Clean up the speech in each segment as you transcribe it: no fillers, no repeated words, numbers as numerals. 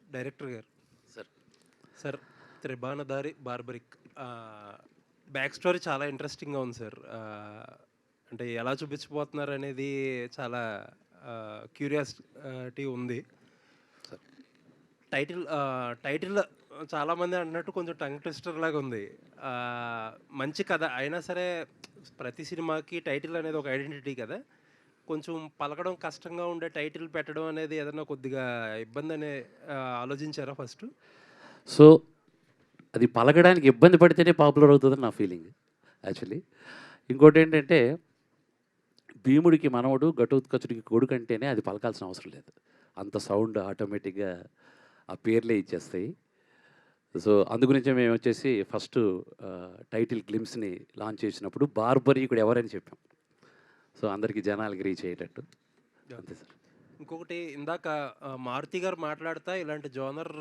Director గారు. Sir sir 'త్రిబాణధారి barbaric' back story చాలా ఇంట్రెస్టింగ్‌గా ఉంది సార్. అంటే ఎలా చూపించబోతున్నారనేది చాలా క్యూరియాసిటీ ఉంది. సార్ టైటిల్ చాలామంది అంటున్నట్టు కొంచెం టంగ్ ట్విస్టర్ లాగా ఉంది. మంచి కథ అయినా సరే ప్రతి సినిమాకి టైటిల్ అనేది ఒక ఐడెంటిటీ కదా! కొంచెం పలకడం కష్టంగా ఉండే టైటిల్ పెట్టడం అనేది ఏదన్నా కొద్దిగా ఇబ్బందని ఆలోచించారా ఫస్టు? సో అది పలకడానికి ఇబ్బంది పడితేనే పాపులర్ అవుతుందని నా ఫీలింగ్ యాక్చువల్లీ. ఇంకోటి ఏంటంటే భీముడికి మనవడు ఘటోత్కచుడికి కొడుకు అంటేనే అది పలకాల్సిన అవసరం లేదు. అంత సౌండ్ ఆటోమేటిక్గా ఆ పేర్లే ఇచ్చేస్తాయి. సో అందుగురించే మేము వచ్చేసి ఫస్ట్ టైటిల్ గ్లిమ్స్ని లాంచ్ చేసినప్పుడు బార్బరీకుడు ఎవరని చెప్పాం. సో అందరికీ జనాలకి రీచ్ అయ్యేటట్టు అంతే సార్. ఇంకొకటి ఇందాక మారుతి గారు మాట్లాడుతా ఇలాంటి జోనర్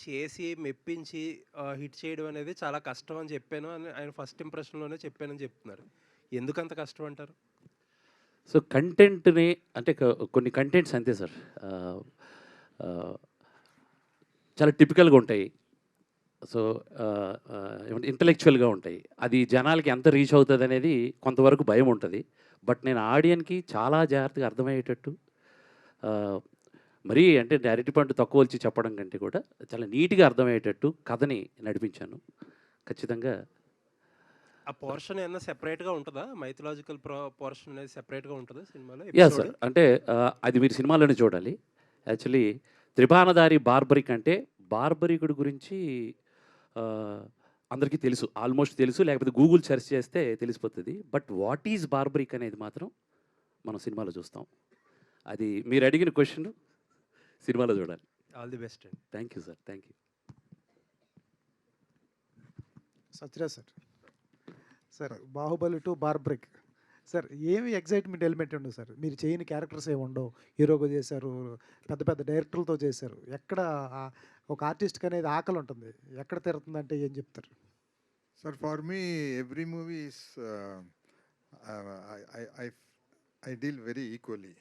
చేసి మెప్పించి హిట్ చేయడం అనేది చాలా కష్టం అని చెప్పాను అని ఆయన ఫస్ట్ ఇంప్రెషన్‌లోనే చెప్పానని చెప్తున్నారు. ఎందుకంత కష్టం అంటారు? సో కంటెంట్‌ని అంటే కొన్ని కంటెంట్స్ అంతే సార్. ఆహ్, ఆహ్, చాలా టిపికల్‌గా ఉంటాయి. సో ఏమంటే ఇంటలెక్చువల్‌గా ఉంటాయి. అది జనాలకి ఎంత రీచ్ అవుతదనేది కొంతవరకు భయం ఉంటది. బట్ నేను ఆడియన్‌కి చాలా జాగ్రత్తగా అర్థమయ్యేటట్టు ఆహ్, మరీ అంటే అరటిపండు తక్కువొలిచి చెప్పడం కంటే కూడా చాలా నీట్‌గా అర్థమయ్యేటట్టు కథని నడిపించాను. ఖచ్చితంగా ఆ పోర్షన్ ఏమన్నా సెపరేట్‌గా ఉంటదా? మైథలాజికల్ పోర్షన్ అనేది సెపరేట్‌గా ఉంటదా సినిమాలో యాహ్! ఎపిసోడ్? సార్. అంటే అది మీరు సినిమాలోనే చూడాలి. యాక్చువల్లీ 'త్రిబాణధారి బార్బరిక్' అంటే బార్బరికుడి గురించి ఆహ్, అందరికీ తెలుసు. ఆల్మోస్ట్ తెలుసు. లేకపోతే గూగుల్ సెర్చ్ చేస్తే తెలిసిపోతది. బట్ వాట్ ఈజ్ బార్బరిక్ అనేది మాత్రం మనం సినిమాలో చూస్తాం. అది మీరు అడిగిన క్వెషన్ సినిమాలో చూడాలి. ఆల్ ది బెస్ట్ అండి. Thank you sir. Thank you. Sathyaraj sir. Sir 'Baahubali 2 Barbarik' sir ఏమి ఎక్సైట్‌మెంట్ ఎలిమెంట్ ఉండదు సార్. మీరు చేయని క్యారెక్టర్స్ ఏమి ఉండవు. హీరోగా చేశారు. పెద్ద పెద్ద డైరెక్టర్లతో చేశారు. ఎక్కడ ఒక ఆర్టిస్ట్‌కి అనేది ఆకలి ఉంటుంది. ఎక్కడ తీరుతుందంటే ఏం చెప్తారు? Sir, for me, every movie is uh, I, I I I deal very equally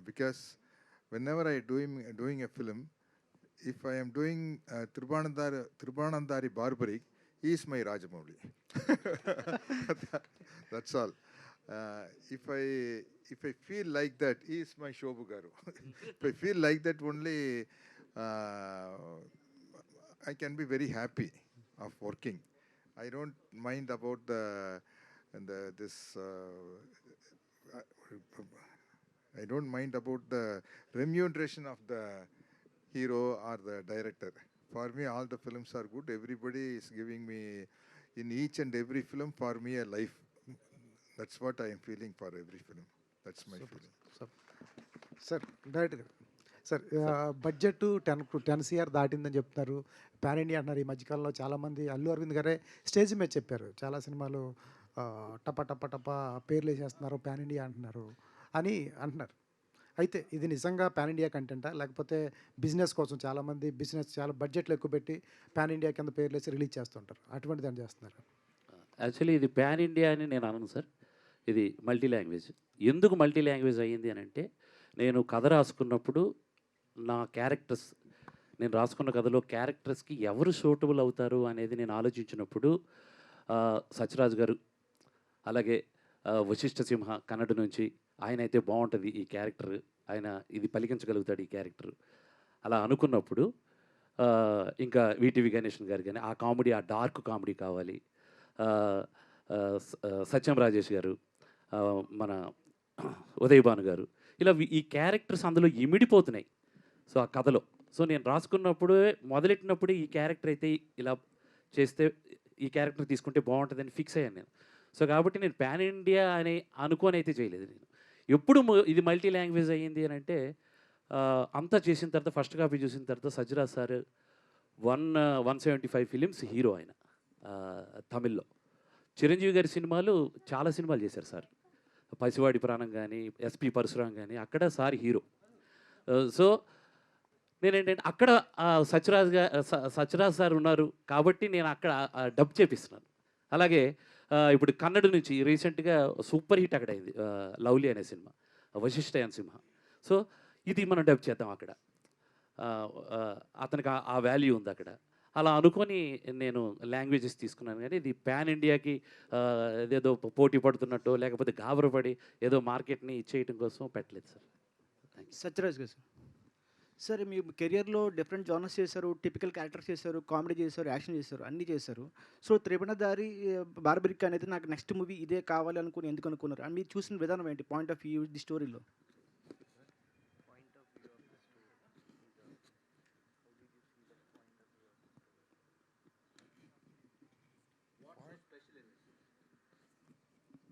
because whenever I doing a film, if I am doing Tribanandari Barbaric, he is my Rajamouli. That's all. Uh, if I if I feel like that, he is my Shobhu Garu. If I feel like that only, uh, I can be very happy of working. I don't mind about the this. I don't mind about the remuneration of the hero or the director. For me, all the films are good. Everybody is giving me in each and every film for me a life. That's what I am feeling for every film. That's my feeling. Sir డైరెక్ట్‌గా sir budget 10 CR దాటిందని చెప్తున్నారు. Pan India అంటున్నారు. ఈ మధ్యకాలంలో చాలామంది అల్లు అరవింద్ గారే stage మీద చెప్పారు. చాలా సినిమాలు టప టప టప పేర్లేసేస్తున్నారు. పాన్ ఇండియా అంటున్నారు అని అంటున్నారు. అయితే ఇది నిజంగా పాన్ ఇండియా కంటెంటా? లేకపోతే బిజినెస్ కోసం చాలామంది చాలా బడ్జెట్లు ఎక్కువ పెట్టి పాన్ ఇండియా కింద పేర్లేసి రిలీజ్ చేస్తుంటారు. అటువంటిదని చేస్తున్నారు. యాక్చువల్లీ ఇది పాన్ ఇండియా అని నేను అనను సార్. ఇది మల్టీ లాంగ్వేజ్. ఎందుకు మల్టీ లాంగ్వేజ్ అయ్యింది అనంటే నేను కథ రాసుకున్నప్పుడు నా క్యారెక్టర్స్ నేను రాసుకున్న కథలో క్యారెక్టర్స్కి ఎవరు సూటబుల్ అవుతారు అనేది నేను ఆలోచించినప్పుడు సత్యరాజ్ గారు అలాగే వశిష్ఠ సింహ కన్నడ నుంచి ఆయన అయితే బాగుంటుంది ఈ క్యారెక్టర్, ఆయన ఇది పలికించగలుగుతాడు ఈ క్యారెక్టర్ అలా అనుకున్నప్పుడు ఇంకా వీటీవీ గణేషన్ గారు కానీ ఆ కామెడీ ఆ డార్క్ కామెడీ కావాలి. సత్యం రాజేష్ గారు, మన ఉదయ్ భాను గారు ఇలా ఈ క్యారెక్టర్స్ అందులో ఇమిడిపోతున్నాయి. సో ఆ కథలో సో నేను రాసుకున్నప్పుడు మొదలెట్టినప్పుడు ఈ క్యారెక్టర్ అయితే ఇలా చేస్తే ఈ క్యారెక్టర్ తీసుకుంటే బాగుంటుందని ఫిక్స్ అయ్యాను నేను. సో కాబట్టి నేను పాన్ ఇండియా అని అనుకొని అయితే చేయలేదు నేను. ఎప్పుడు ఇది మల్టీ లాంగ్వేజ్ అయ్యింది అని అంటే అంతా చేసిన తర్వాత ఫస్ట్ కాపీ చూసిన తర్వాత సజ్జరాజ్ సార్ 175 ఫిలిమ్స్ హీరో ఆయన తమిళ్లో. చిరంజీవి గారి సినిమాలు చాలా సినిమాలు చేశారు సార్. పసివాడి ప్రాణం కానీ ఎస్పి పరశురాం కానీ అక్కడ సార్ హీరో. సో నేనేంటంటే అక్కడ సత్యరాజ్ సార్ ఉన్నారు కాబట్టి నేను అక్కడ డబ్ చేపిస్తున్నాను. అలాగే ఇప్పుడు కన్నడ నుంచి రీసెంట్గా సూపర్ హిట్ అక్కడ అయింది లవ్లీ అనే సినిమా, వశిష్ఠ సింహ. సో ఇది మనం డబ్ చేద్దాం అక్కడ. అతనికి ఆ వాల్యూ ఉంది అక్కడ. అలా అనుకొని నేను లాంగ్వేజెస్ తీసుకున్నాను కానీ ఇది పాన్ ఇండియాకి ఏదేదో పోటీ పడుతున్నట్టు లేకపోతే గాబరపడి ఏదో మార్కెట్ని ఇచ్చేయటం కోసం పెట్టలేదు సార్. సత్యరాజ్ గారు సార్. సార్ మీ కెరియర్లో డిఫరెంట్ జానర్స్ చేశారు, టిపికల్ క్యారెక్టర్స్ చేశారు, కామెడీ చేశారు, యాక్షన్ చేశారు, అన్నీ చేశారు. సో త్రిపుణధారి బార్బరిక్ అనేది నాకు నెక్స్ట్ మూవీ ఇదే కావాలి అనుకుని ఎందుకు అనుకున్నారు అండ్ మీరు చూసిన విధానం ఏంటి, పాయింట్ ఆఫ్ వ్యూ ది స్టోరీలో?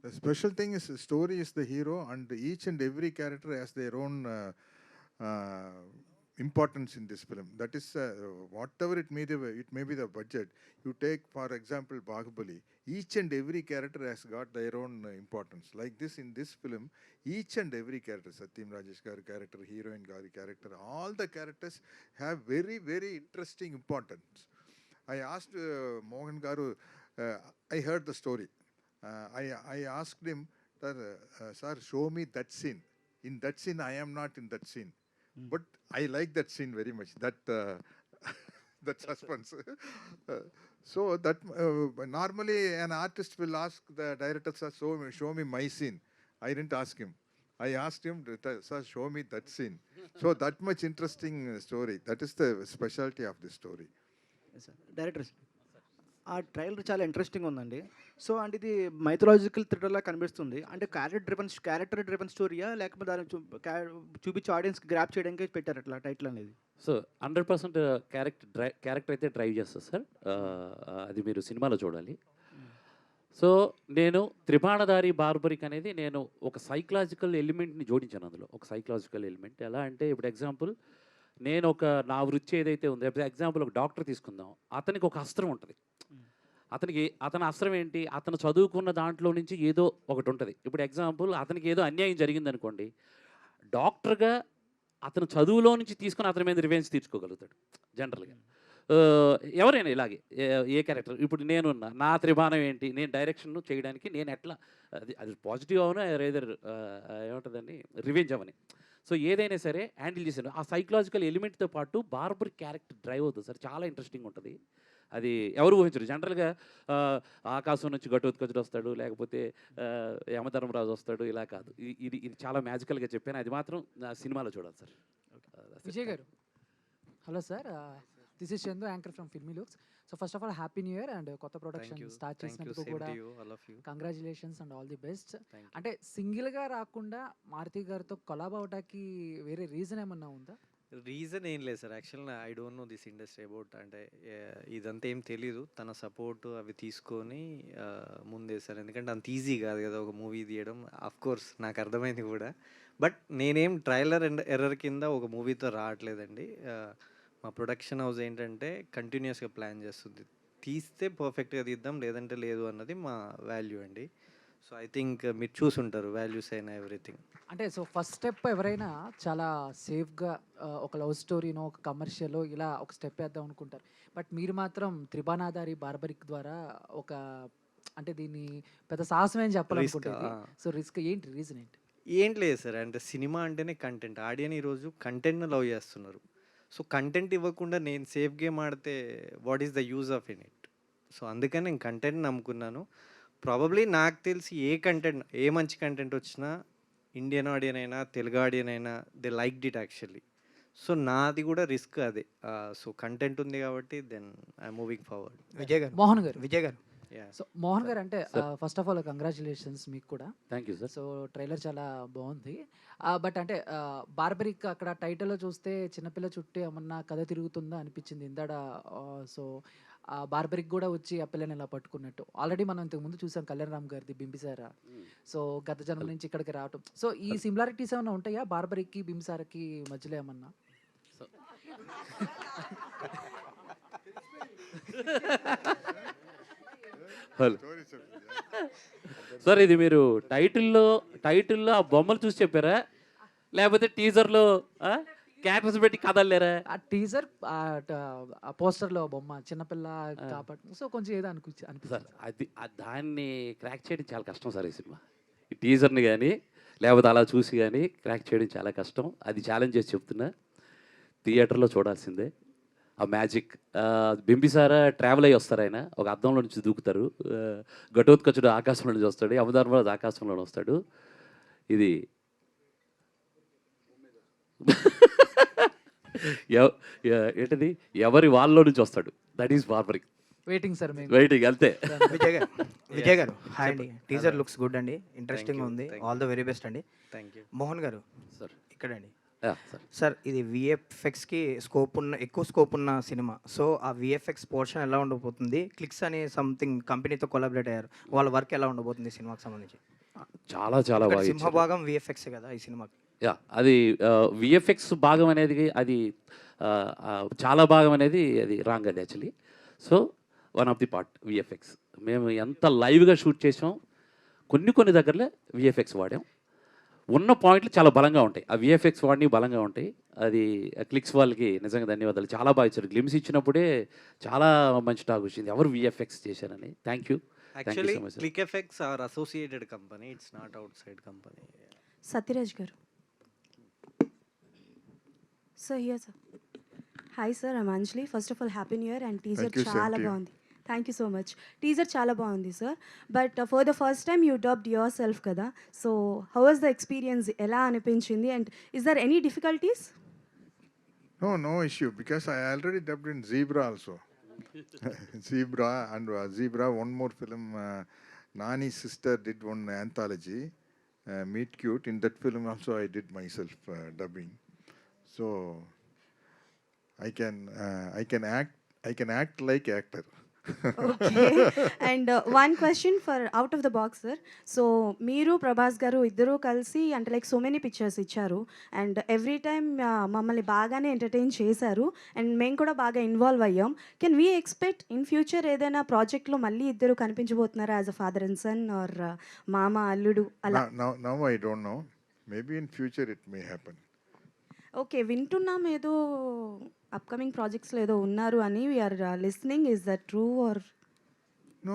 The special thing is the story is the hero, and each and every character has their own importance in this film. That is, whatever it may be the budget. You take, for example, Bahubali. Each and every character has got their own importance. Like this, in this film, each and every character, Satyam Rajesh Garu character, heroine Garu character, all the characters have very, very interesting importance. I asked Mohan Garu, I heard the story. I asked him, sir, show me that scene. In that scene, I am not in that scene. But I like that scene very much, that that suspense. So that normally an artist will ask the director, sir, show me my scene. I didn't ask him. I asked him, sir, show me that scene. So that much interesting story. That is the specialty of this story. Sir director ఆ trailer చాలా interesting ఉందండి. So అంటే ఇది mythological థ్రిల్లర్లా కనిపిస్తుంది. అంటే character driven స్టోరీయా లేకపోతే దాన్ని చూపించి ఆడియన్స్కి గ్రాప్ చేయడానికి పెట్టారు అట్లా టైటిల్ అనేది? సో 100% క్యారెక్టర్ అయితే డ్రైవ్ చేస్తుంది సార్. అది మీరు సినిమాలో చూడాలి. సో నేను త్రిబాణధారి బార్బరిక్ అనేది నేను ఒక సైకలాజికల్ ఎలిమెంట్ని జోడించాను అందులో. ఒక సైకలాజికల్ ఎలిమెంట్ ఎలా అంటే ఇప్పుడు ఎగ్జాంపుల్ నేను నా వృత్తి ఏదైతే ఉందో ఎగ్జాంపుల్ ఒక డాక్టర్ తీసుకుందాం. అతనికి ఒక అస్త్రం ఉంటుంది. అతని అస్త్రం ఏంటి, అతను చదువుకున్న దాంట్లో నుంచి ఏదో ఒకటి ఉంటుంది. ఇప్పుడు ఎగ్జాంపుల్ అతనికి ఏదో అన్యాయం జరిగిందనుకోండి, డాక్టర్గా అతను చదువులో నుంచి తీసుకొని అతని మీద రివెంజ్ తీర్చుకోగలుగుతాడు జనరల్గా. ఎవరైనా ఇలాగే ఏ క్యారెక్టర్ ఇప్పుడు నేనున్నా నా త్రిబాణం ఏంటి, నేను డైరెక్షన్ చేయడానికి నేను ఎట్లా అది పాజిటివ్ అవును ఏదర్ ఏముంటుందండి రివెంజ్ అవని. సో ఏదైనా సరే హ్యాండిల్ చేశాను. ఆ సైకలాజికల్ ఎలిమెంట్తో పాటు బార్బర్ క్యారెక్టర్ డ్రైవ్ అవుతుంది సార్. చాలా ఇంట్రెస్టింగ్ ఉంటుంది. అది ఎవరు ఊహించరు. జనరల్గా ఆకాశం నుంచి ఘటోత్కచుడు వస్తాడు, లేకపోతే యమధర్మరాజు వస్తాడు, ఇలా కాదు. ఇది చాలా మ్యాజికల్గా చెప్పాను. అది మాత్రం నా సినిమాలో చూడాలి సార్. విజయ్ గారు, hello sir, this is Chandu, anchor from filmy looks. So first of all happy new year and కొత్త ప్రొడక్షన్ స్టార్ట్ చేసినందుకు కూడా congratulations and all the best. అంటే సింగిల్గా రాకుండా మారుతి గారితో కొలాబ్ అవడానికి వేరే రీజన్ ఏమన్నా ఉందా? రీజన్ ఏం లేదు సార్. యాక్చువల్గా I don't know this industry about, అంటే ఇదంతా ఏం తెలీదు. తన సపోర్ట్ అవి తీసుకొని ముందే సార్. ఎందుకంటే అంత ఈజీ కాదు కదా ఒక మూవీ తీయడం. అఫ్ కోర్స్ నాకు అర్థమైంది కూడా. బట్ నేనేం ట్రైలర్ అండ్ ఎర్రర్ కింద ఒక మూవీతో రావట్లేదండి. మా ప్రొడక్షన్ హౌస్ ఏంటంటే కంటిన్యూస్గా ప్లాన్ చేస్తుంది. తీస్తే పర్ఫెక్ట్గా తీద్దాం, లేదంటే లేదు అన్నది మా వాల్యూ అండి. సో ఐ థింక్ మీరు చూసుంటారు వాల్యూస్ అయినా ఎవ్రీథింగ్. అంటే సో ఫస్ట్ స్టెప్ ఎవరైనా చాలా సేఫ్గా ఒక లవ్ స్టోరీనో ఒక కమర్షియల్ ఇలా ఒక స్టెప్ వేద్దాం అనుకుంటారు. బట్ మీరు మాత్రం త్రిబాణధారి బార్బరిక్ ద్వారా ఒక అంటే దీన్ని పెద్ద సాహసం ఏం చెప్పాలనుకుంటారు. సో రిస్క్ ఏంటి, రీజన్ ఏంటి? ఏంటి లేదు సార్. అంటే సినిమా అంటేనే కంటెంట్. ఆడియన్ ఈరోజు కంటెంట్ను లవ్ చేస్తున్నారు. సో కంటెంట్ ఇవ్వకుండా నేను సేఫ్ గేమ్ ఆడితే what is the use of in it? So అందుకని నేను కంటెంట్ నమ్ముకున్నాను. ప్రాబబ్లీ నాకు తెలిసి ఏ మంచి కంటెంట్ వచ్చినా ఇండియన్ ఆడియన్ అయినా తెలుగు ఆడియన్ అయినా they liked it actually. So నాది కూడా రిస్క్ అదే. సో కంటెంట్ ఉంది కాబట్టి then I'm moving forward. Mohan garu, Vijay గారు, సో మోహన్ గారు అంటే ఫస్ట్ ఆఫ్ ఆల్ కంగ్రాచులేషన్స్ మీకు కూడా. Thank you sir. So trailer చాలా బాగుంది. బట్ అంటే బార్బరిక్ అక్కడ టైటిల్లో చూస్తే చిన్నపిల్ల చుట్టూ ఏమన్నా కథ తిరుగుతుందా అనిపించింది ఇందాడ. సో బార్బరిక్ కూడా వచ్చి ఆ పిల్లని ఇలా పట్టుకున్నట్టు ఆల్రెడీ మనం ఇంతకుముందు చూసాం కళ్యాణ్ రామ్ గారిది బింబిసారా. సో గత జన్మ నుంచి ఇక్కడికి రావటం. సో ఈ సిమిలారిటీస్ ఏమైనా ఉంటాయా బార్బరిక్కి బింబిసారాకి మధ్యలో ఏమన్నా? సార్ ఇది మీరు టైటిల్లో ఆ బొమ్మలు చూసి చెప్పారా, లేకపోతే టీజర్లో క్యారెక్టర్స్ పెట్టి కదలేరా? ఆ టీజర్ ఆ పోస్టర్లో బొమ్మ చిన్నపిల్ల కాబట్టి సో కొంచెం ఏదో అనిపిస్తుంది సార్. దాన్ని క్రాక్ చేయడం చాలా కష్టం సార్. ఈ సినిమా ఈ టీజర్ని కానీ లేకపోతే అలా చూసి కానీ క్రాక్ చేయడం చాలా కష్టం. అది ఛాలెంజ్ చేసి చెప్తున్నా. థియేటర్లో చూడాల్సిందే ఆ మ్యాజిక్. బింబిసార ట్రావెల్ అయ్యి వస్తారు, ఆయన ఒక అద్దంలో నుంచి దూకుతారు, ఘటోత్కచుడు ఆకాశంలో నుంచి వస్తాడు, యమధర్మరాజు ఆకాశంలో వస్తాడు. ఇది ఏంటిది, ఎవరి వాళ్ళలో నుంచి వస్తాడు, that is Barbarik. Waiting sir మేము. వెయిటింగ్ అంతే. విజయ్ గారు హాయ్ అండి. టీజర్ లుక్స్ గుడ్ అండి, ఇంట్రెస్టింగ్ ఉంది. ఆల్ ద వెరీ బెస్ట్ అండి. Thank you. మోహన్ గారు సార్ ఇక్కడండి. సార్ సార్ ఇది విఎఫ్ఎక్స్కి ఎక్కువ స్కోప్ ఉన్న సినిమా. సో ఆ విఎఫ్ఎక్స్ పోర్షన్ ఎలా ఉండబోతుంది? క్లిక్స్ అనే సంథింగ్ కంపెనీతో కొలాబరేట్ అయ్యారు, వాళ్ళ వర్క్ ఎలా ఉండబోతుంది సినిమాకి సంబంధించి? చాలా చాలా బాగా ఇచ్చారు. సింహభాగం విఎఫ్ఎక్స్ కదా ఈ సినిమాకి. అది విఎఫ్ఎక్స్ భాగం అనేది అది చాలా భాగం అనేది అది రాంగ్ అది actually. So one of the part VFX. మేము ఎంత లైవ్గా షూట్ చేసాం, కొన్ని దగ్గరలో విఎఫ్ఎక్స్ వాడాం. ఉన్న పాయింట్లు చాలా బలంగా ఉంటాయి, ఆ విఎఫ్ఎక్స్ వాడిని బలంగా ఉంటాయి. అది క్లిక్స్ వాళ్ళకి నిజంగా ధన్యవాదాలు, చాలా బాగా ఇచ్చారు. గ్లిమ్స్ ఇచ్చినప్పుడే చాలా మంచి టాక్ వచ్చింది, ఎవరు విఎఫ్ఎక్స్ చేశారని. Thank you. Actually click effects are associated company, it's not outside company. Sathyaraj గారు. Sir here sir. Hi sir, I'm Anjali. First of all happy new year. And teaser Thank you, same చాలా to you. బాగుంది. Thank you so much. Teaser చాలా బాగుంది sir. But for the first time you dubbed yourself కదా, so how was the experience, ఎలా అనిపించింది? And is there any difficulties? No issue, because I already dubbed in Zebra also. Zebra and Zebra, one more film. Nani's sister did one anthology, Meet Cute. In that film also I did myself dubbing. So I can act like actor. Okay. And one question for out of the box sir. So మీరు ప్రభాస్ గారు ఇద్దరూ కలిసి అంటే like so many pictures ఇచ్చారు, and every time మమ్మల్ని బాగానే entertain చేశారు, and మేము కూడా బాగా ఇన్వాల్వ్ అయ్యాం. Can we expect in future ఏదైనా ప్రాజెక్ట్లో మళ్ళీ ఇద్దరు కనిపించబోతున్నారా as a father and son or మామ అల్లుడు అలా? Now I don't know. Maybe in future it may happen. Okay, వింటున్నాం ఏదో అప్కమింగ్ ప్రాజెక్ట్స్లో ఏదో ఉన్నారు అని. We are listening. Is that true or? No.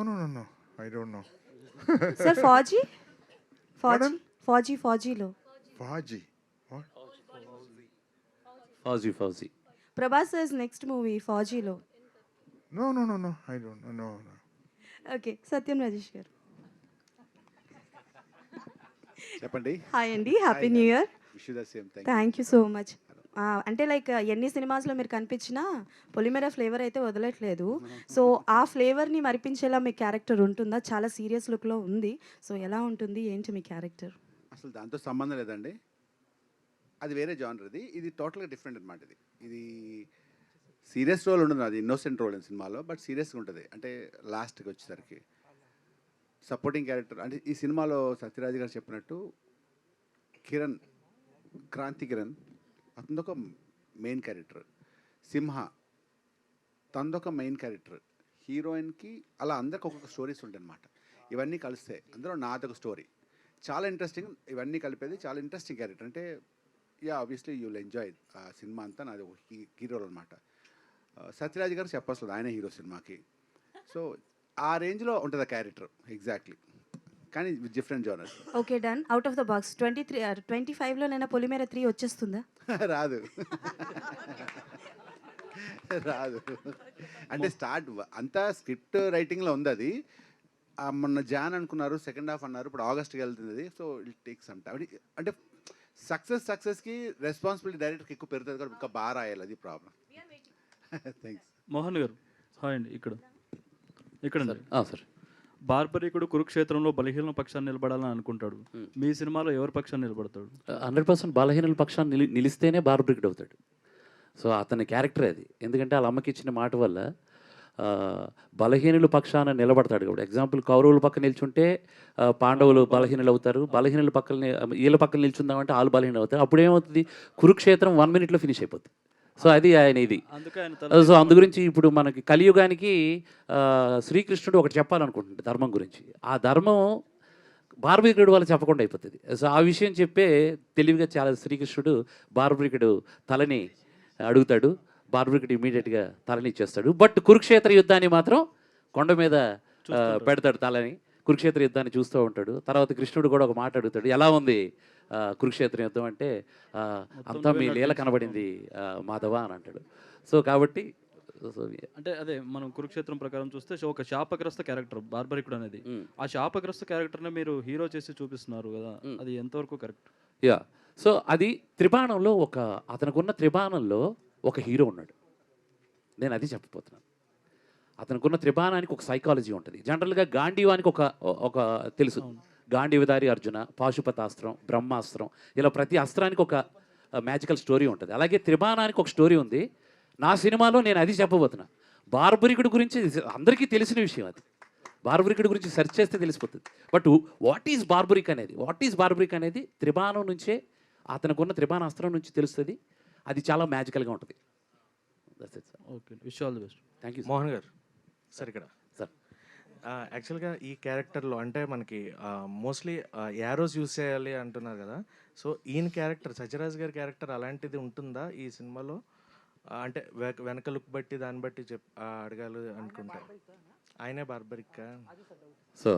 I don't know. Sir ఫాజీలో Faji. What? Fauji Prabhas is next movie ఫాజీలో. No. I don't know. No. Okay. Satyam Rajesh గారు. చెప్పండి. హాయ్ అండి, happy new year. Wish you the same. Thank you so much. అంటే like ఎన్ని సినిమాస్లో మీరు కనిపించినా పొలిమేర ఫ్లేవర్ అయితే వదలట్లేదు. సో ఆ ఫ్లేవర్ని మరిపించేలా మీ క్యారెక్టర్ ఉంటుందా? చాలా సీరియస్ లుక్లో ఉంది, సో ఎలా ఉంటుంది, ఏంటి మీ క్యారెక్టర్? అసలు దాంతో సంబంధం లేదండి, అది వేరే జానర్. ఇది టోటల్గా డిఫరెంట్ అనమాట. ఇది సీరియస్ రోల్ ఉండదు, అది ఇన్నోసెంట్ రోల్ సినిమాలో, బట్ సీరియస్గా ఉంటుంది. అంటే లాస్ట్కి వచ్చేసరికి సపోర్టింగ్ క్యారెక్టర్. అంటే ఈ సినిమాలో సత్యరాజ్ గారు చెప్పినట్టు క్రాంతి కిరణ్ అతనిదొక మెయిన్ క్యారెక్టర్, సింహ తనదొక మెయిన్ క్యారెక్టర్, హీరోయిన్కి అలా అందరికి ఒక్కొక్క స్టోరీస్ ఉంటాయి అన్నమాట. ఇవన్నీ కలిస్తే అందులో నాదొక స్టోరీ, చాలా ఇంట్రెస్టింగ్. ఇవన్నీ కలిపేది చాలా ఇంట్రెస్టింగ్ క్యారెక్టర్. అంటే ఆబ్వియస్లీ యూ విల్ ఎంజాయ్ ఆ సినిమా అంతా. నాది ఒక హీరో అనమాట. సత్యరాజ్ గారు చెప్పాల్సింది, ఆయన హీరో సినిమాకి. సో ఆ రేంజ్లో ఉంటుంది ఆ క్యారెక్టర్ ఎగ్జాక్ట్లీ, కానీ different genres. Okay, done. Out of the box 25లో నైనా పొలిమేర 3 వచ్చేస్తుందా? రాదు. అంటే స్టార్ట్ అంతా స్క్రిప్ట్ రైటింగ్లో ఉంది. అది మొన్న జాన్ అనుకున్నారు, సెకండ్ హాఫ్ అన్నారు, ఇప్పుడు ఆగస్ట్కి వెళ్తుంది. So it take some time. అంటే సక్సెస్కి రెస్పాన్సిబిలిటీ డైరెక్టర్కి ఎక్కువ పెరుగుతుంది కాబట్టి ఇంకా బాగా రాయాలి, అది ప్రాబ్లం. థ్యాంక్స్. మోహన్ గారు హాయ్ అండి. ఇక్కడ సార్. బార్బరీకుడు కురుక్షేత్రంలో బలహీన పక్షాన్ని నిలబడాలని అనుకుంటాడు, మీ సినిమాలో ఎవరి పక్షాన్ని నిలబడతాడు? 100% బలహీనుల పక్షాన్ని నిలిస్తేనే బార్బరికుడు అవుతాడు. సో అతని క్యారెక్టర్ అది. ఎందుకంటే వాళ్ళ అమ్మకి ఇచ్చిన మాట వల్ల బలహీనుల పక్షాన నిలబడతాడు కాబట్టి. ఎగ్జాంపుల్, కౌరవుల పక్కన నిల్చుంటే పాండవులు బలహీనులు అవుతారు, బలహీనుల పక్కన వీళ్ళ పక్కన నిల్చుందామంటే వాళ్ళు బలహీనులు అవుతారు. అప్పుడు ఏమవుతుంది, కురుక్షేత్రం 1 minute ఫినిష్ అయిపోతుంది. సో అది ఆయన ఇది. సో అందు గురించి ఇప్పుడు మనకి కలియుగానికి శ్రీకృష్ణుడు ఒకటి చెప్పాలనుకుంటుంది ధర్మం గురించి. ఆ ధర్మం బార్బరీకుడు వాళ్ళు చెప్పకుండా అయిపోతుంది. సో ఆ విషయం చెప్పే తెలివిగా చాలా శ్రీకృష్ణుడు బార్బరీకుడు తలని అడుగుతాడు, బార్బరీకుడు ఇమీడియట్గా తలని ఇచ్చేస్తాడు. బట్ కురుక్షేత్ర యుద్ధాన్ని మాత్రం కొండ మీద పెడతాడు తలని. కురుక్షేత్ర యుద్ధాన్ని చూస్తూ ఉంటాడు. తర్వాత కృష్ణుడు కూడా ఒక మాట అడుగుతాడు, ఎలా ఉంది కురుక్షేత్రం యుద్ధం అంటే ఆ, మొత్తం అంతా మీ నువ్వే లీల నడిపించు. కనబడింది మాధవ అని అంటాడు. సో కాబట్టి సో అంటే అదే మనం కురుక్షేత్రం ప్రకారం చూస్తే ఒక శాపగ్రస్త క్యారెక్టర్ బార్బరికుడు అనేది. మ్. ఆ శాపగ్రస్త క్యారెక్టర్ని మీరు హీరో చేసి చూపిస్తున్నారు కదా, అది ఎంతవరకు కరెక్ట్? యా సో అది త్రిబాణంలో అతనికున్న త్రిబాణంలో ఒక హీరో ఉన్నాడు. నేను అది చెప్పబోతున్నాను. అతనికున్న త్రిబాణానికి ఒక సైకాలజీ ఉంటుంది. జనరల్గా గాంధీవానికి ఒక తెలుసు, గాంధీవధారి అర్జున, పాశుపతాస్త్రం, బ్రహ్మాస్త్రం, ఇలా ప్రతి అస్త్రానికి ఒక మ్యాజికల్ స్టోరీ ఉంటుంది. అలాగే త్రిబాణానికి ఒక స్టోరీ ఉంది. నా సినిమాలో నేను అది చెప్పబోతున్నా. బార్బరికుడి గురించి అందరికీ తెలిసిన విషయం అది. బార్బరికుడి గురించి సెర్చ్ చేస్తే తెలిసిపోతుంది. బట్ వాట్ ఈజ్ బార్బరిక్ అనేది త్రిబాణం నుంచే, అతనికున్న త్రిబాణాస్త్రం నుంచి తెలుస్తుంది. అది చాలా మ్యాజికల్గా ఉంటుంది. Okay, wish all the best. Thank you Mohan గారు సార్ ఇక్కడ సార్. యాక్చువల్గా ఈ క్యారెక్టర్లో అంటే మనకి మోస్ట్లీ యారోస్ యూస్ చేయాలి అంటున్నారు కదా. సో ఈయన క్యారెక్టర్, సత్యరాజ్ గారి క్యారెక్టర్ అలాంటిది ఉంటుందా ఈ సినిమాలో? అంటే వెనక లుక్ బట్టి దాన్ని బట్టి అడగాలి అనుకుంటా. ఆయనే బార్బరిక్కా? సో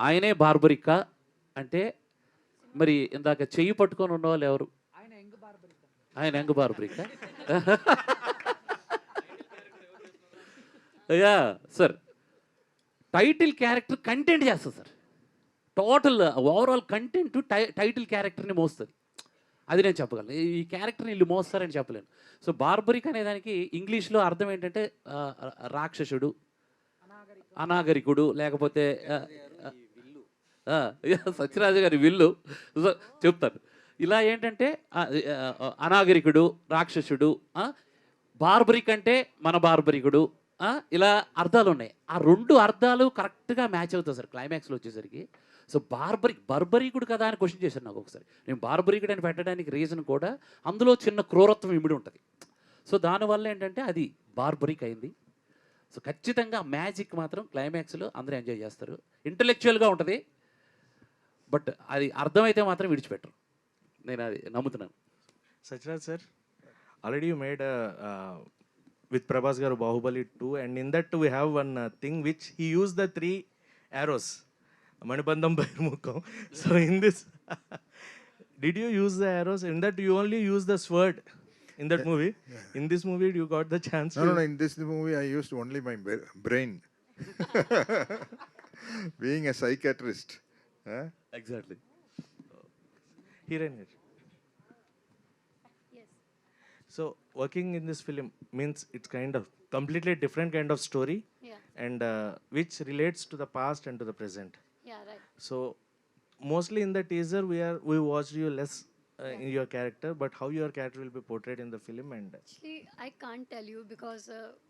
ఆయనే బార్బరిక్కా అంటే మరి ఇందాక చెయ్యి పట్టుకొని ఉన్నవాళ్ళు ఎవరు? ఆయన యంగ్ బార్బరిక్కా? Yeah sir, title character content చేస్తుంది సార్. టోటల్ ఓవరాల్ కంటెంట్ టైటిల్ క్యారెక్టర్ని మోస్తుంది. అది నేను చెప్పగలను. ఈ క్యారెక్టర్ని వీళ్ళు మోస్తారని చెప్పలేను. సో బార్బరిక్ అనే దానికి ఇంగ్లీష్లో అర్థం ఏంటంటే రాక్షసుడు, అనాగరికుడు, లేకపోతే సత్యరాజు గారి విల్లు. సో చెప్తాను ఇలా ఏంటంటే అనాగరికుడు, రాక్షసుడు, బార్బరిక్ అంటే మన బార్బరికుడు, ఇలా అర్థాలు ఉన్నాయి. ఆ రెండు అర్థాలు కరెక్ట్గా మ్యాచ్ అవుతాయి సార్ క్లైమాక్స్లో వచ్చేసరికి. సో బర్బరీకుడు కదా అని క్వశ్చన్ చేశాను నాకు ఒకసారి. నేను బార్బరీకుడు అని పెట్టడానికి రీజన్ కూడా అందులో చిన్న క్రూరత్వం ఇమిడి ఉంటుంది. సో దానివల్ల ఏంటంటే అది బార్బరిక్ అయింది. సో ఖచ్చితంగా మ్యాజిక్ మాత్రం క్లైమాక్స్లో అందరూ ఎంజాయ్ చేస్తారు. ఇంటలెక్చువల్గా ఉంటుంది, బట్ అది అర్థమైతే మాత్రం విడిచిపెట్టరు. నేను అది నమ్ముతున్నాను. Sathyaraj sir, already you made with Prabhas garu Bahubali 2, and in that we have one thing which he used the 3 arrows, Manibandham, Bairmukham. So in this, did you use the arrows? In that you only use the sword in that movie. In this movie you got the chance. No, in this movie I used only my brain. Being a psychiatrist. Exactly. Herein here. So working in this film means it's kind of completely different kind of story, and which relates to the past and to the present. Yeah, right. So mostly in the teaser we watched you less in your character, but how your character will be portrayed in the film, and Actually, I can't tell you because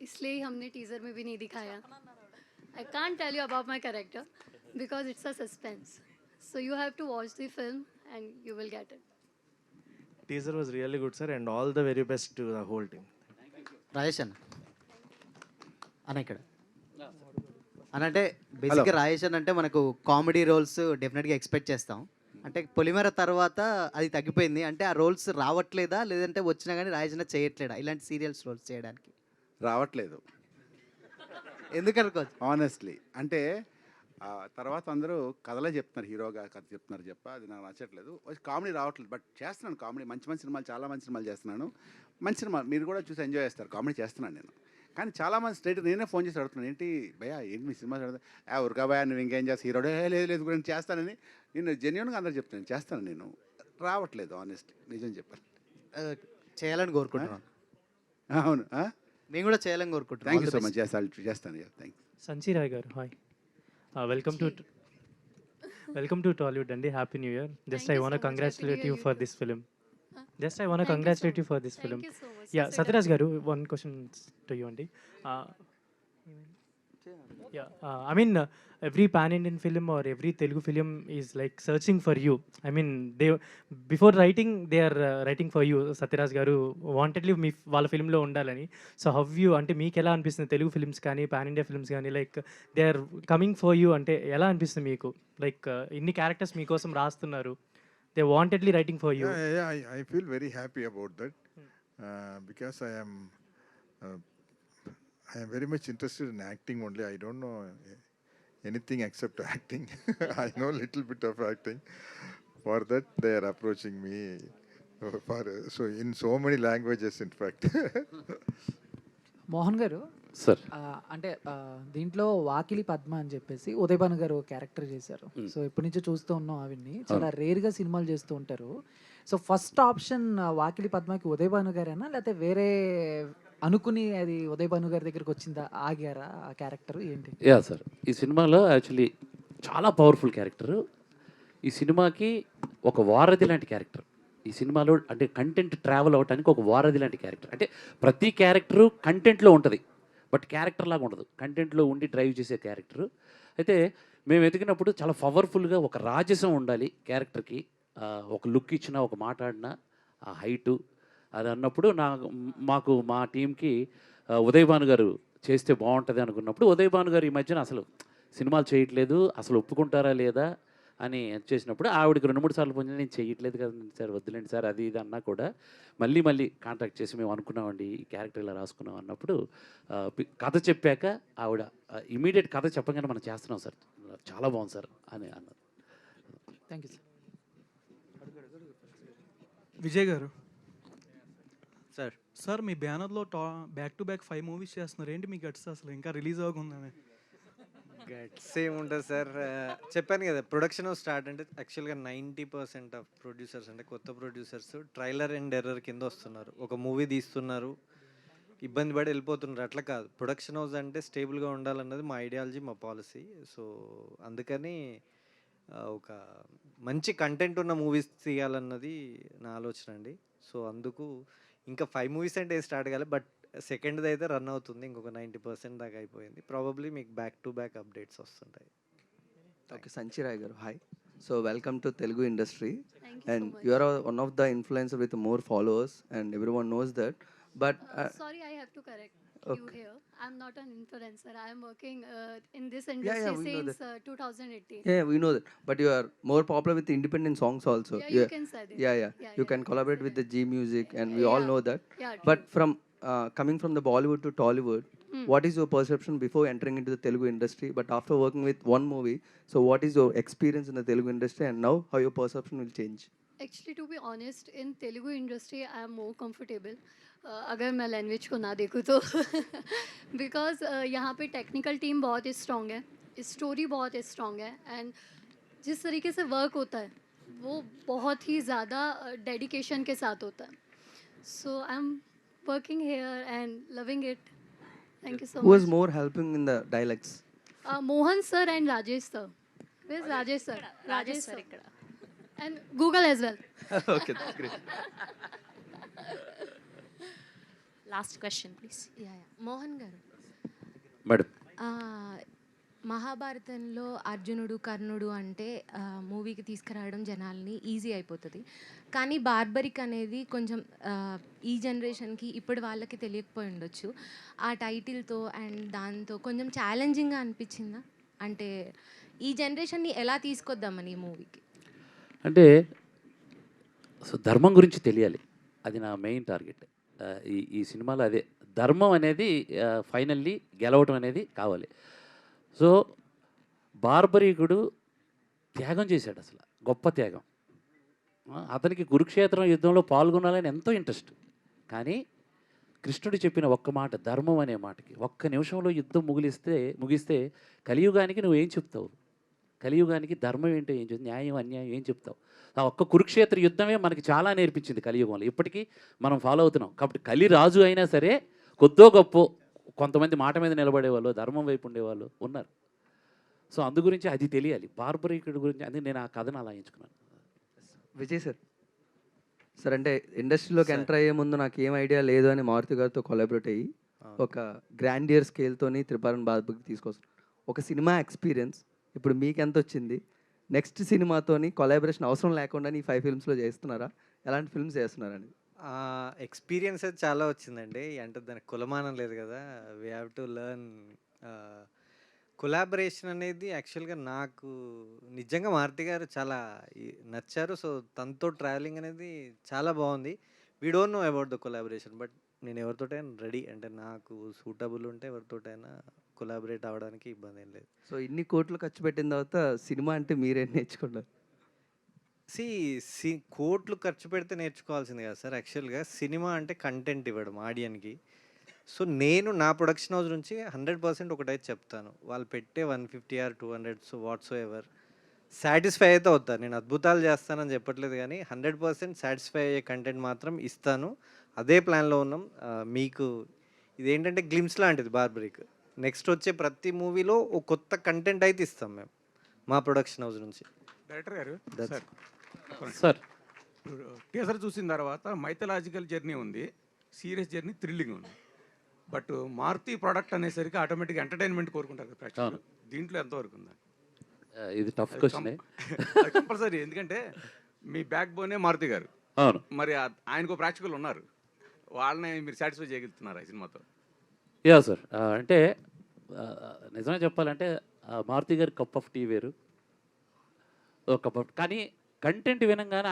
इसलिए ही हमने teaser में भी नहीं दिखाया. I can't tell you about my character because it's a suspense. So you have to watch the film and you will get it. teaser was really good, sir, and all the very best to the whole team. Rajesh అన్న ఇక్కడ అంటే బేసిక్గా రాజేష్ అంటే మనకు comedy roles డెఫినెట్గా expect చేస్తాం. అంటే పొలిమేర తర్వాత అది తగ్గిపోయింది అంటే ఆ రోల్స్ రావట్లేదా, లేదంటే వచ్చినా కానీ రాజేష్ చేయట్లేదా ఇలాంటి సీరియల్స్ రోల్స్ చేయడానికి? రావట్లేదు ఎందుకనుకోవచ్చు ఆనెస్ట్లీ. అంటే తర్వాత అందరూ కథలే చెప్తున్నారు, హీరోగా కథ చెప్తున్నారు అది నాకు నచ్చట్లేదు. కామెడీ రావట్లేదు, బట్ చేస్తున్నాను కామెడీ. మంచి మంచి సినిమాలు, చాలా మంచి సినిమాలు చేస్తున్నాను. మంచి సినిమా మీరు కూడా చూసి ఎంజాయ్ చేస్తారు. కామెడీ చేస్తున్నాను నేను. కానీ చాలామంది స్ట్రైట్ నేనే ఫోన్ చేసి అడుగుతున్నాను, ఏంటి భయ్యా ఏంటి మీ సినిమా చదువుతా ఉరకా భయ్యా నువ్వు ఇంకేం చేస్తా హీరోడే లేదు నేను చేస్తానని. నేను జెన్యున్గా అందరు చెప్తాను చేస్తాను. నేను రావట్లేదు ఆనెస్ట్లీ, నిజం చెప్పాను. చేయాలని కోరుకుంటున్నాను. అవును, మేము కూడా చేయాలని కోరుకుంటున్నాను. Thank you so much. చేస్తాను. Thank you. సంచీరాయ్ గారు హాయ్, వెల్కమ్ టు టాలీవుడ్ అండి. Happy new year. Just I want congratulate you for this film. Yeah Sathyaraj గారు, వన్ క్వశ్చన్ టు యూ అండి. I mean, every pan-Indian film or every Telugu film is like searching for you. I mean, before writing, they are writing for you. Satyaraj garu wantedly మీ వాళ్ళ ఫిల్మ్లో ఉండాలని. So how you అంటే మీకు ఎలా అనిపిస్తుంది? Telugu films కానీ pan India films కానీ like they are coming for you అంటే ఎలా అనిపిస్తుంది మీకు? లైక్ ఇన్ని క్యారెక్టర్స్ మీకోసం రాస్తున్నారు, they wantedly writing for you. I feel very happy about that because I am very much interested in acting only. I don't know anything except acting. I know a little bit of acting. For that, they are approaching me. So in so many languages, in fact. Mohan గారు sir అంటే దీంట్లో వాకిలి పద్మ అని చెప్పేసి ఉదయ్ భాను గారు character చేశారు. So ఎప్పటి నుంచో చూస్తూ ఉన్నాం ఆవిడ్ని. చాలా రేర్గా సినిమాలు చేస్తూ ఉంటారు. సో ఫస్ట్ ఆప్షన్ వాకిలి పద్మకి ఉదయ్ భాను గారేనా, లేకపోతే వేరే అనుకుని అది ఉదయ్ భాను గారి దగ్గరికి వచ్చిందా, ఆగారా ఆ క్యారెక్టర్ ఏంటి? యా సార్, ఈ సినిమాలో యాక్చువల్లీ చాలా పవర్ఫుల్ క్యారెక్టరు. ఈ సినిమాకి ఒక వారధి లాంటి క్యారెక్టర్. ఈ సినిమాలో అంటే కంటెంట్ ట్రావెల్ అవ్వడానికి ఒక వారధి లాంటి క్యారెక్టర్. అంటే ప్రతి క్యారెక్టరు కంటెంట్లో ఉంటుంది, బట్ క్యారెక్టర్ లాగా ఉండదు, కంటెంట్లో ఉండి డ్రైవ్ చేసే క్యారెక్టరు. అయితే మేము ఎదిగినప్పుడు చాలా పవర్ఫుల్గా ఒక రాజసం ఉండాలి క్యారెక్టర్కి. ఒక లుక్ ఇచ్చినా, ఒక మాట్లాడినా, ఆ హైటు అది అన్నప్పుడు మాకు మా టీంకి ఉదయ్ భాను గారు చేస్తే బాగుంటుంది అనుకున్నప్పుడు, ఉదయ్ భాను గారు ఈ మధ్యన అసలు సినిమాలు చేయట్లేదు, అసలు ఒప్పుకుంటారా లేదా అని చేసినప్పుడు ఆవిడకి 2-3 సార్లు పోయింది. నేను చేయట్లేదు కదండి సార్, వద్దులేండి సార్ అది ఇది అన్నా కూడా మళ్ళీ కాంటాక్ట్ చేసి మేము అనుకున్నామండి ఈ క్యారెక్టర్ ఇలా రాసుకున్నాం అన్నప్పుడు కథ చెప్పాక ఆవిడ ఇమీడియట్ కథ చెప్పగానే మనం చేస్తున్నాం సార్, చాలా బాగుంది సార్ అని అన్నారు. Thank you sir. విజయ్ గారు సార్ సార్, మీ బ్యానర్లో బ్యాక్ టు బ్యాక్ 5 మూవీస్ చేస్తున్నారు. ఏంటి మీ గట్స్ అసలు ఇంకా రిలీజ్ అవ్వకుండానే? గట్స్ ఏముంటుంది సార్, చెప్పాను కదా ప్రొడక్షన్ స్టార్ట్ అంటే యాక్చువల్గా 90% ఆఫ్ ప్రొడ్యూసర్స్ అంటే కొత్త ప్రొడ్యూసర్స్ ట్రైలర్ అండ్ ఎర్రర్ కింద వస్తున్నారు. ఒక మూవీ తీస్తున్నారు, ఇబ్బంది పడి వెళ్ళిపోతున్నారు. అట్లా కాదు, ప్రొడక్షన్ హౌస్ అంటే స్టేబుల్గా ఉండాలన్నది మా ఐడియాలజీ, మా పాలసీ. సో అందుకని ఒక మంచి కంటెంట్ ఉన్న మూవీస్ తీయాలన్నది నా ఆలోచన అండి. సో అందుకు ఇంకా 5 మూవీస్ అంటే స్టార్ట్ కాలేదు, బట్ సెకండ్ది అయితే రన్ అవుతుంది, ఇంకొక 90% దాకా అయిపోయింది. ప్రాబబ్లీ మీకు బ్యాక్ టు బ్యాక్ అప్డేట్స్ వస్తుంటాయి. Okay, Sanchirai garu hi. So welcome to Telugu industry Thank you so and much. You are one of the influencer with more followers and everyone knows that. But Sorry, I have to correct you here. I'm not an influencer. I am working in this yeah, industry we know since that. 2018. Yeah, we know that. But you are more popular with independent songs also. Yeah, you can say that. Yeah. Yeah, You yeah, can you collaborate can with say the G Music, and we all Yeah. know that. Yeah, But true. from coming from the Bollywood to Tollywood, what is your perception before entering into the Telugu industry? But after working with one movie, so what is your experience in the Telugu industry, and now how your perception will change? Actually, to be honest, in Telugu industry, I am more comfortable. अगर मैं language को ना देखूँ तो because यहाँ पे technical team बहुत strong है, स्टोरी बहुत स्ट्रॉन्ग है, एंड जिस तरीके से वर्क होता है वो बहुत ही ज़्यादा डेडिकेशन के साथ होता है. So I am working here and loving it. Thank you so Who was much. more helping in the dialects? Mohan sir and Rajesh sir. Where's Rajesh sir? Rajesh sir. And Google as well. Okay, that's great. Last question please. Mohan గారు, madam మహాభారతంలో అర్జునుడు కర్ణుడు అంటే మూవీకి తీసుకురావడం జనాల్ని easy అయిపోతుంది. కానీ బార్బరిక్ అనేది కొంచెం ఈ జనరేషన్కి ఇప్పటి వాళ్ళకి తెలియకపోయి ఉండొచ్చు. ఆ టైటిల్తో అండ్ దాంతో కొంచెం ఛాలెంజింగ్గా అనిపించిందా? అంటే ఈ జనరేషన్ని ఎలా తీసుకొద్దామని ఈ మూవీకి? అంటే సో ధర్మం గురించి తెలియాలి, అది నా మెయిన్ టార్గెట్. ఈ సినిమాలో అదే ధర్మం అనేది ఫైనల్లీ గెలవటం అనేది కావాలి. సో బార్బరీకుడు త్యాగం చేశాడు, అసలు గొప్ప త్యాగం. అతనికి కురుక్షేత్రం యుద్ధంలో పాల్గొనాలని ఎంతో ఇంట్రెస్ట్. కానీ కృష్ణుడు చెప్పిన ఒక్క మాట, ధర్మం అనే మాటకి, ఒక్క నిమిషంలో యుద్ధం ముగిస్తే కలియుగానికి నువ్వేం చెప్తావు? కలియుగానికి ధర్మం ఏంటో ఏం చెప్తావు? న్యాయం అన్యాయం ఏం చెప్తావు? ఆ ఒక్క కురుక్షేత్ర యుద్ధమే మనకి చాలా నేర్పించింది కలియుగంలో. ఇప్పటికీ మనం ఫాలో అవుతున్నాం. కాబట్టి కలి రాజు అయినా సరే కొద్దో గొప్ప కొంతమంది మాట మీద నిలబడేవాళ్ళు, ధర్మం వైపు ఉండేవాళ్ళు ఉన్నారు. సో అందు గురించి అది తెలియాలి, బార్బరీకుడి గురించి. అది నేను ఆ కథను అలా ఎంచుకున్నాను. విజయ్ సార్, సార్ అంటే ఇండస్ట్రీలోకి ఎంటర్ అయ్యే ముందు నాకు ఏం ఐడియా లేదు అని మారుతి గారితో కొలాబరేట్ అయ్యి ఒక గ్రాండియర్ స్కేల్తోని త్రిపురన్ బాధకి తీసుకొస్తాను. ఒక సినిమా ఎక్స్పీరియన్స్ ఇప్పుడు మీకు ఎంత వచ్చింది? నెక్స్ట్ సినిమాతోని కొలాబరేషన్ అవసరం లేకుండా ఈ 5 ఫిల్మ్స్లో చేస్తున్నారా? ఎలాంటి ఫిల్మ్స్ చేస్తున్నారండి? ఎక్స్పీరియన్స్ అయితే చాలా వచ్చిందండి. అంటే దానికి కులమానం లేదు కదా, we have to learn. Collaboration అనేది యాక్చువల్గా నాకు నిజంగా మారుతి గారు చాలా నచ్చారు. సో తనతో ట్రావెలింగ్ అనేది చాలా బాగుంది. We don't know about the collaboration, but నేను ఎవరితోటైనా రెడీ. అంటే నాకు సూటబుల్ ఉంటే ఎవరితోటైనా కొలాబరేట్ అవ్వడానికి ఇబ్బంది ఏం లేదు. సో ఇన్ని కోట్లు ఖర్చు పెట్టిన తర్వాత సినిమా అంటే మీరేం నేర్చుకున్నారు? కోట్లు ఖర్చు పెడితే నేర్చుకోవాల్సింది కదా సార్. యాక్చువల్‌గా సినిమా అంటే కంటెంట్ ఇవ్వడం ఆడియన్‌కి. సో, నేను నా ప్రొడక్షన్ హౌస్ నుంచి 100% ఒకటైతే చెప్తాను. వాళ్ళు పెట్టే 150 ఆర్ 200 సో వాట్సో ఎవర్ సాటిస్ఫై అయితే అవుతారు. నేను అద్భుతాలు చేస్తానని చెప్పట్లేదు కానీ 100% సాటిస్ఫై అయ్యే కంటెంట్ మాత్రం ఇస్తాను. అదే ప్లాన్‌లో ఉన్నాం. మీకు ఇదేంటంటే గ్లిమ్స్ లాంటిది 'బార్బరిక్'. నెక్స్ట్ వచ్చే ప్రతి మూవీలో ఒక కొత్త కంటెంట్ అయితే ఇస్తాం మేము మా ప్రొడక్షన్ హౌస్ నుంచి. డైరెక్టర్ గారు That's సార్ సార్ టీజర్ చూసిన తర్వాత మైథలాజికల్ జర్నీ ఉంది, సీరియస్ జర్నీ, థ్రిల్లింగ్ ఉంది. బట్ మారుతి ప్రోడక్ట్ అనేసరికి ఆటోమేటిక్గా ఎంటర్టైన్మెంట్ కోరుకుంటారు కదా ప్రేక్షకులు. దీంట్లో ఎంతవరకు ఉందా? ఇది టఫ్ క్వశ్చన్. కంపల్సరీ, ఎందుకంటే మీ బ్యాక్ బోనే మారుతి గారు. అవును. మరి ఆయనకు ప్రేక్షకులు ఉన్నారు, వాళ్ళని మీరు సాటిస్ఫై చేయగలుగుతున్నారు ఈ సినిమాతో? Yeah sir. అంటే నిజమే చెప్పాలంటే మారుతి గారి కప్ ఆఫ్ టీ వేరు, ఒక కప్ ఆఫ్. కానీ కంటెంట్ వినంగానే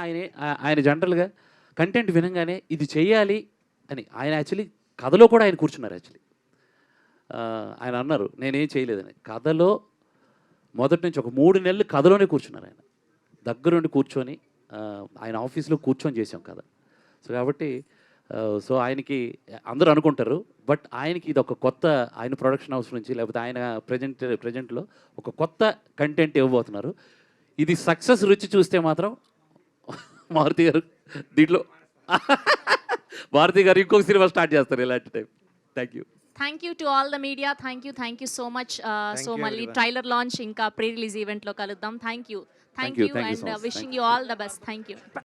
ఆయన జనరల్గా కంటెంట్ వినంగానే ఇది చేయాలి అని ఆయన యాక్చువల్లీ కథలో కూడా ఆయన కూర్చున్నారు. యాక్చువల్లీ ఆయన అన్నారు నేనేం చేయలేదని. కథలో మొదటి నుంచి ఒక 3 నెలలు కథలోనే కూర్చున్నారు ఆయన. దగ్గరుండి కూర్చొని ఆయన ఆఫీస్లో కూర్చొని చేసాం కథ. సో కాబట్టి సో ఆయనకి అందరూ అనుకుంటారు, బట్ ఆయనకి ఇది ఒక కొత్త, ఆయన ప్రొడక్షన్ హౌస్ నుంచి లేకపోతే ఆయన ప్రజెంట్లో ఒక కొత్త కంటెంట్ ఇవ్వబోతున్నారు. ఇది సక్సెస్ రుచి చూస్తే మాత్రం మారుతి గారు దీంట్లో మారుతి గారు ఇంకొక సినిమా స్టార్ట్ చేస్తారు ఇలాంటి time. Thank you. Thank you to all the media. Thank you so much. So you, మళ్ళీ everyone. ట్రైలర్ లాంచ్ ఇంకా ప్రీ రిలీజ్ ఈవెంట్లో కలుద్దాం. Thank you Thank you so and much. Wishing you all the best. Thank you.